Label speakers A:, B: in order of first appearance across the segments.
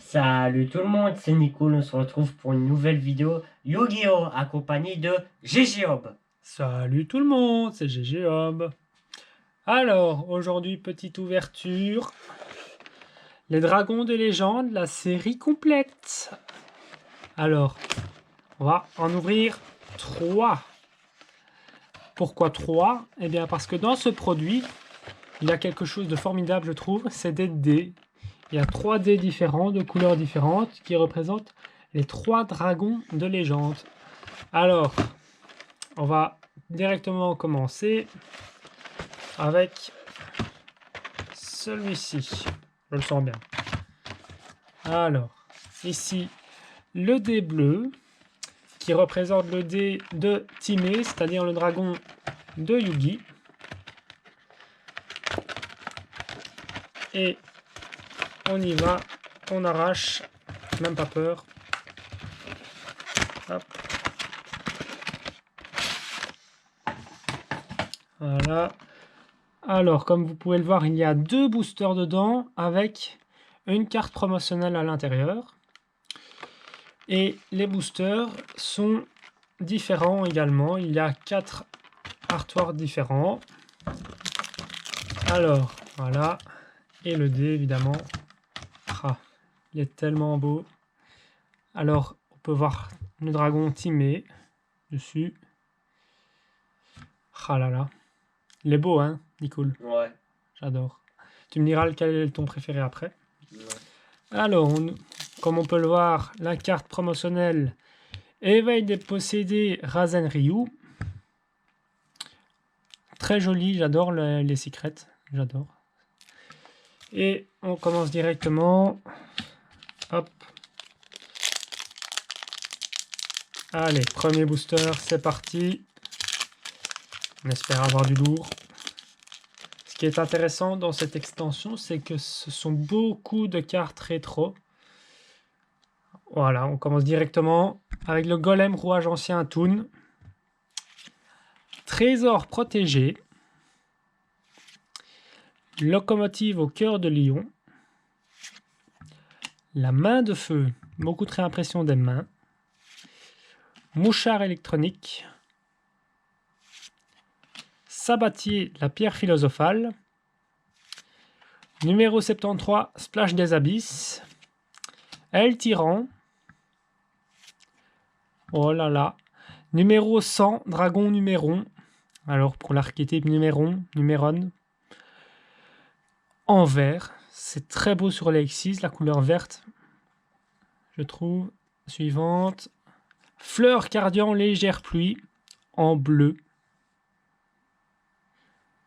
A: Salut tout le monde, c'est Nico, on se retrouve pour une nouvelle vidéo Yu-Gi-Oh! Accompagné de GG Hob.
B: Salut tout le monde, c'est GG Hob. Alors, aujourd'hui, petite ouverture. Les dragons de légende, la série complète. Alors, on va en ouvrir 3. Pourquoi 3? Eh bien, parce que dans ce produit, il y a quelque chose de formidable, je trouve, c'est des dés. Il y a 3 dés différents, de couleurs différentes, qui représentent les 3 dragons de légende. Alors, on va directement commencer avec celui-ci. Je le sens bien. Alors, ici, le dé bleu, qui représente le dé de Timé, c'est-à-dire le dragon de Yugi. Et on y va, on arrache, même pas peur. Hop. Voilà. Alors, comme vous pouvez le voir, il y a 2 boosters dedans avec une carte promotionnelle à l'intérieur. Et les boosters sont différents également. Il y a 4 artworks différents. Alors, voilà. Et le dé, évidemment. Ah, il est tellement beau. Alors, on peut voir le dragon Timé dessus. Ah là là. Il est beau, hein, Nicole?
A: Ouais.
B: J'adore. Tu me diras lequel est ton préféré après.
A: Ouais.
B: Alors, comme on peut le voir, la carte promotionnelle Éveil des possédés Razen Ryu. Très joli, j'adore les secrets. J'adore. Et on commence directement. Hop. Allez, premier booster, c'est parti. On espère avoir du lourd. Ce qui est intéressant dans cette extension, c'est que ce sont beaucoup de cartes rétro. Voilà, on commence directement avec le Golem Rouage Ancien Toon. Trésor protégé. Locomotive au cœur de Lion. La main de feu, beaucoup de réimpression des mains. Mouchard électronique. Sabatier, la pierre philosophale. Numéro 73, Splash des Abysses. El Tyran. Oh là là. Numéro 100, Dragon Numéron. Alors pour l'archétype Numéron, Numéron. En vert. C'est très beau sur les X6, la couleur verte. Je trouve. Suivante. Fleur Cardian Légère Pluie. En bleu.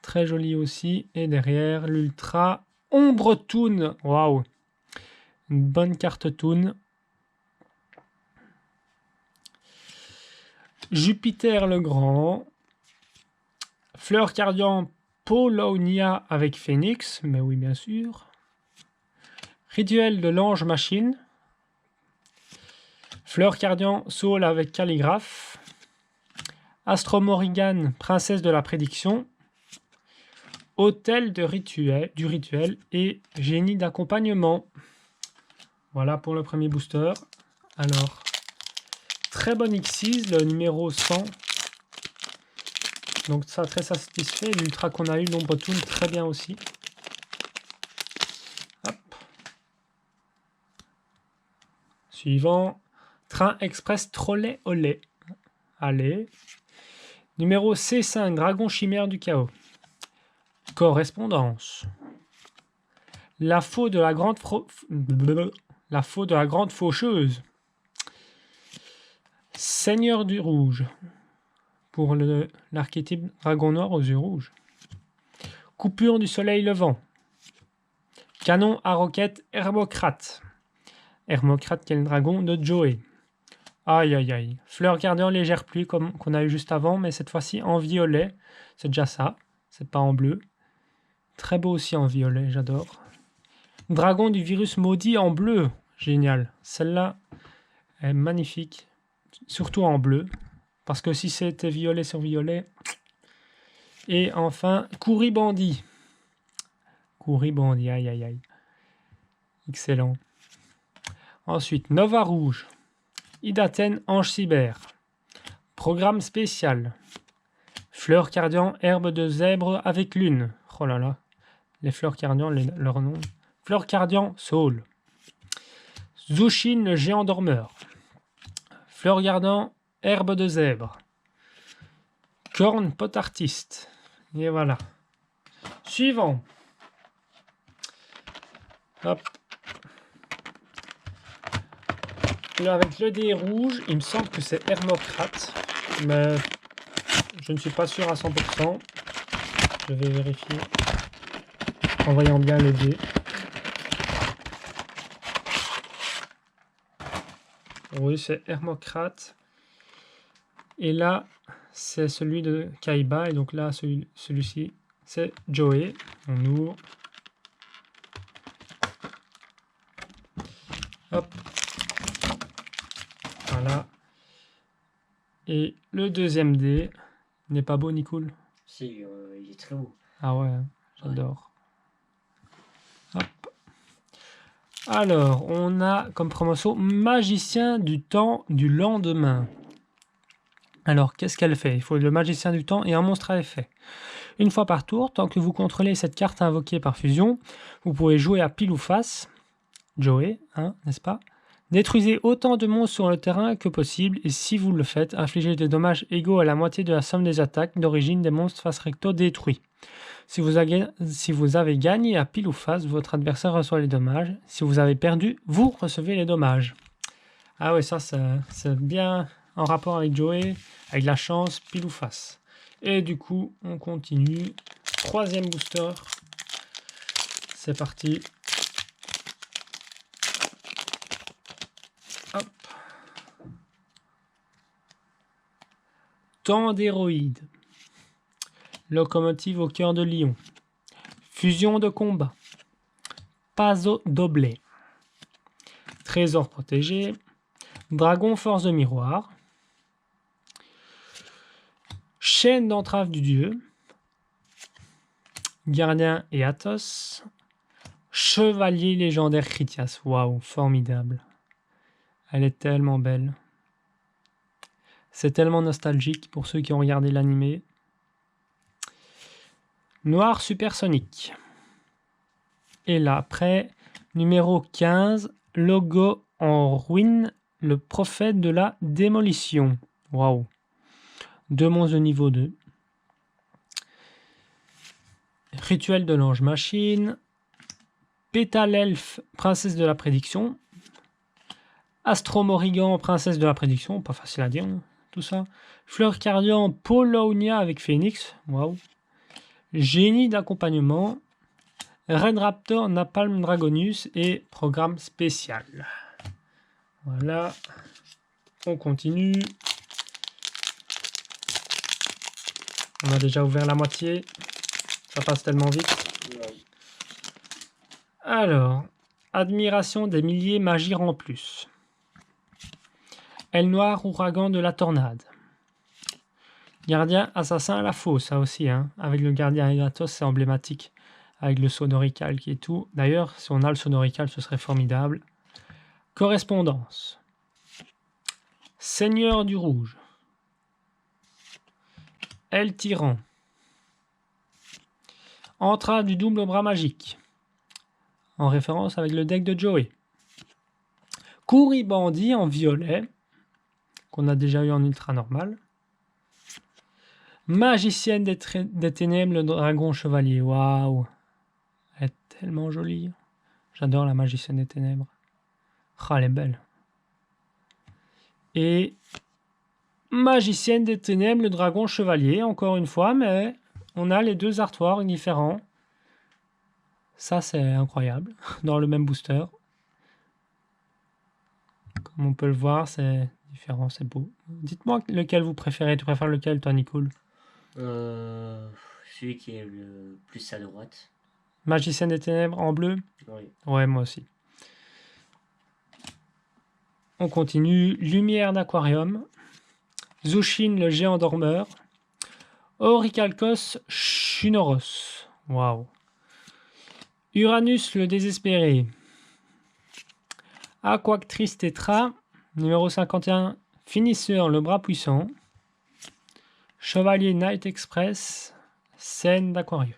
B: Très joli aussi. Et derrière, l'Ultra Ombre Toon. Waouh. Une bonne carte Toon. Jupiter le Grand. Fleur Cardian Paulownia avec Phoenix. Mais oui, bien sûr. Rituel de l'Ange Machine. Fleur Cardian Soul avec Calligraphe. Astro Morrigan, Princesse de la Prédiction. Hôtel du rituel et Génie d'accompagnement. Voilà pour le premier booster. Alors, très bon X6, le numéro 100. Donc ça, très satisfait. L'ultra qu'on a eu, l'ombre toon, très bien aussi. Hop. Suivant. Train express Trolley au lait. Allez. Numéro C5, Dragon chimère du chaos. Correspondance. La faux de la grande faucheuse. Seigneur du rouge. Pour l'archétype dragon noir aux yeux rouges. Coupure du soleil levant. Canon à roquette Hermocrate. Hermocrate qui est le dragon de Joey. Aïe aïe aïe. Fleur gardien légère pluie comme qu'on a eu juste avant, mais cette fois-ci en violet. C'est déjà ça. C'est pas en bleu. Très beau aussi en violet, j'adore. Dragon du virus maudit en bleu. Génial. Celle-là est magnifique. Surtout en bleu. Parce que si c'était violet sur violet. Et enfin, Couribandi. Couribandi, aïe aïe aïe. Excellent. Ensuite, Nova Rouge. Idaten Ange Cyber. Programme spécial. Fleur cardian, herbe de zèbre avec lune. Oh là là. Les fleurs cardian, leur nom. Fleur cardian, Saul. Zushin, le géant dormeur. Fleur cardian, herbe de zèbre. Corne, pot artiste. Et voilà. Suivant. Hop. Là, avec le dé rouge, il me semble que c'est Hermocrate. Mais je ne suis pas sûr à 100%. Je vais vérifier en voyant bien le dé. Oui, c'est Hermocrate. Et là, c'est celui de Kaiba. Et donc là, celui-ci, c'est Joey. On ouvre. Hop. Voilà. Et le deuxième dé n'est pas beau ni cool.
A: Si, il est très beau.
B: Ah ouais, j'adore. Hop. Alors, on a comme promotion Magicien du temps du lendemain. Alors, qu'est-ce qu'elle fait? Il faut le Magicien du temps et un monstre à effet. Une fois par tour, tant que vous contrôlez cette carte invoquée par fusion, vous pouvez jouer à pile ou face. Joey, hein, n'est-ce pas? Détruisez autant de monstres sur le terrain que possible et si vous le faites, infligez des dommages égaux à la moitié de la somme des attaques d'origine des monstres face recto détruits. Si vous avez gagné à pile ou face, votre adversaire reçoit les dommages. Si vous avez perdu, vous recevez les dommages. Ah ouais, ça c'est bien en rapport avec Joey, avec la chance, pile ou face. Et du coup, on continue. Troisième booster. C'est parti. Hop. Temps d'héroïde. Locomotive au cœur de lion. Fusion de combat. Paso doblé. Trésor protégé. Dragon force de miroir. Chaîne d'entrave du dieu. Gardien et Athos. Chevalier légendaire Critias. Waouh, formidable. Elle est tellement belle. C'est tellement nostalgique pour ceux qui ont regardé l'animé. Noir supersonique. Et là, après, numéro 15, logo en ruine, le prophète de la démolition. Waouh. 2 monstres de niveau 2. Rituel de l'ange machine. Pétale elfe, princesse de la prédiction. Astro Morrigan, princesse de la prédiction. Pas facile à dire, hein, tout ça. Fleur cardian, Paulownia avec Phoenix. Waouh. Génie d'accompagnement. Red Raptor, Napalm Dragonius et programme spécial. Voilà. On continue. On a déjà ouvert la moitié. Ça passe tellement vite. Alors, admiration des milliers magir en plus. Aile noire, ouragan de la tornade. Gardien assassin à la fosse, ça aussi, hein. Avec le gardien Agathos, c'est emblématique. Avec le sonorical qui est tout. D'ailleurs, si on a le sonorical, ce serait formidable. Correspondance. Seigneur du rouge. El tyran. Entrave du double bras magique. En référence avec le deck de Joey. Courribandit en violet. Qu'on a déjà eu en ultra normal. Magicienne des ténèbres, le dragon chevalier. Waouh. Elle est tellement jolie. J'adore la magicienne des ténèbres. Ah, elle est belle. Et magicienne des ténèbres, le dragon chevalier, encore une fois, mais on a les deux artworks différents. Ça, c'est incroyable. Dans le même booster. Comme on peut le voir, c'est différent, c'est beau. Dites-moi lequel vous préférez. Tu préfères lequel, toi, Nicole?
A: Celui qui est le plus à droite.
B: Magicienne des ténèbres en bleu?
A: Oui.
B: Ouais, moi aussi. On continue. Lumière d'aquarium. Zushin, le géant dormeur. Orichalcos Shunoros. Waouh. Uranus, le désespéré. Aquactrice Tetra. Numéro 51, Finisseur, le bras puissant. Chevalier Night Express. Scène d'aquarium.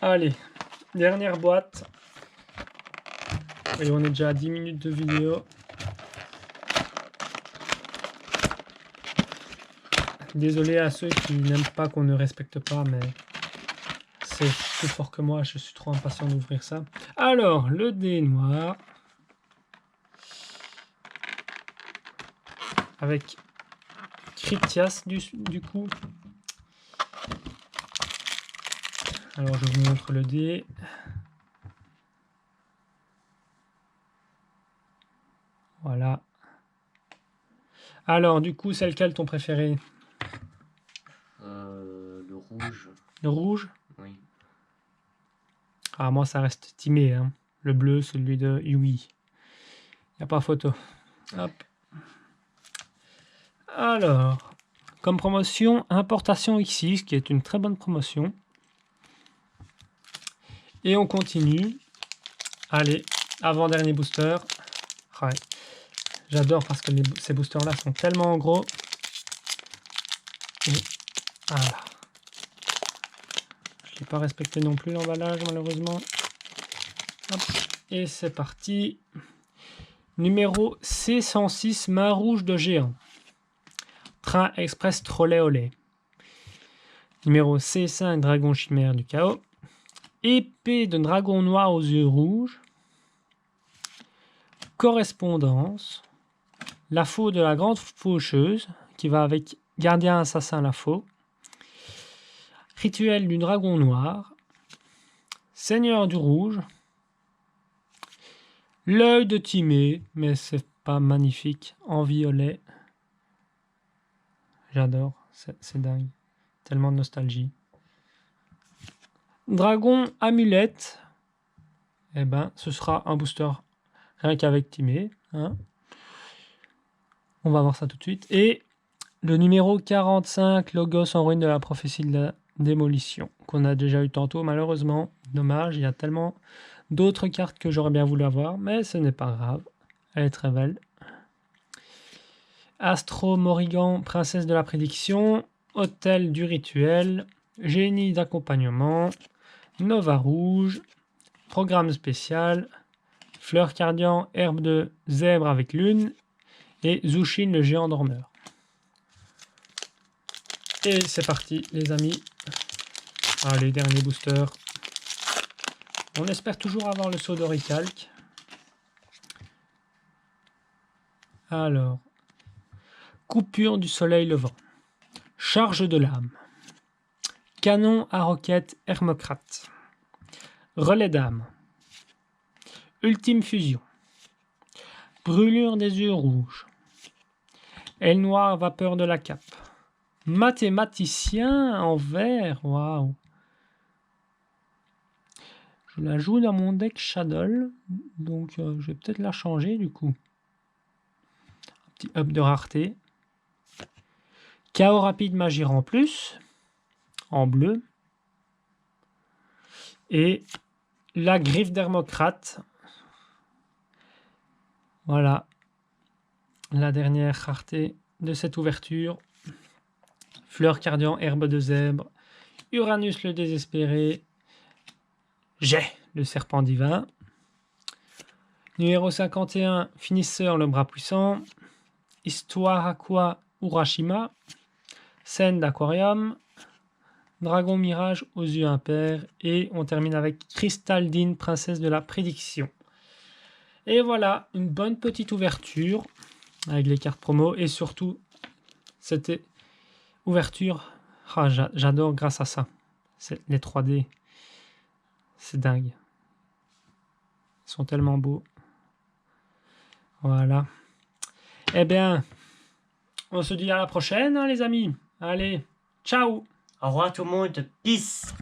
B: Allez, dernière boîte. Et on est déjà à 10 minutes de vidéo. Désolé à ceux qui n'aiment pas qu'on ne respecte pas, mais c'est plus fort que moi. Je suis trop impatient d'ouvrir ça. Alors, le dé noir. Avec Cryptias du coup. Alors, je vous montre le dé. Voilà. Alors, du coup, c'est lequel ton préféré?
A: Le rouge.
B: Le rouge?
A: Oui.
B: Ah, moi, ça reste Timé. Hein. Le bleu, celui de Yui. Il n'y a pas photo. Hop. Alors, comme promotion, Importation X6, qui est une très bonne promotion. Et on continue. Allez, avant-dernier booster. Ouais. J'adore parce que ces boosters-là sont tellement gros. Et voilà. Je n'ai pas respecté non plus l'emballage, malheureusement. Hop. Et c'est parti. Numéro C106, main rouge de géant. Train express trolley au lait. Numéro C5, dragon chimère du chaos. Épée de dragon noir aux yeux rouges. Correspondance. La faux de la grande faucheuse, qui va avec gardien assassin la faux. Rituel du dragon noir. Seigneur du rouge. L'œil de Timé, mais c'est pas magnifique, en violet. J'adore, c'est dingue. Tellement de nostalgie. Dragon amulette. Eh ben, ce sera un booster rien qu'avec Timé. Hein. On va voir ça tout de suite. Et le numéro 45, Logos en ruine de la prophétie de la démolition, qu'on a déjà eu tantôt, malheureusement. Dommage, il y a tellement d'autres cartes que j'aurais bien voulu avoir, mais ce n'est pas grave. Elle est très belle. Astro Morrigan, princesse de la prédiction. Hôtel du rituel. Génie d'accompagnement. Nova rouge. Programme spécial. Fleur cardian, herbe de zèbre avec lune. Et Zushin, le géant dormeur. Et c'est parti, les amis. Allez, dernier booster. On espère toujours avoir le saut d'Oricalc. Alors, coupure du soleil levant. Charge de l'âme. Canon à roquette Hermocrate. Relais d'âme. Ultime fusion. Brûlure des yeux rouges. Aile noire, vapeur de la cape. Mathématicien en vert. Waouh. Je la joue dans mon deck Shadow. Donc je vais peut-être la changer du coup. Un petit up de rareté. Chaos rapide Magir en plus. En bleu. Et la griffe d'Hermocrate. Voilà. La dernière rareté de cette ouverture. Fleur cardian, herbe de zèbre. Uranus le désespéré. J'ai le serpent divin. Numéro 51, Finisseur le bras puissant. Histoire Aqua Urashima. Scène d'aquarium. Dragon mirage aux yeux impairs. Et on termine avec Crystaldine, princesse de la prédiction. Et voilà, une bonne petite ouverture avec les cartes promo. Et surtout, cette ouverture, j'adore grâce à ça. Les 3D. C'est dingue. Ils sont tellement beaux. Voilà. Eh bien, on se dit à la prochaine, hein, les amis. Allez, ciao.
A: Au revoir tout le monde. Peace.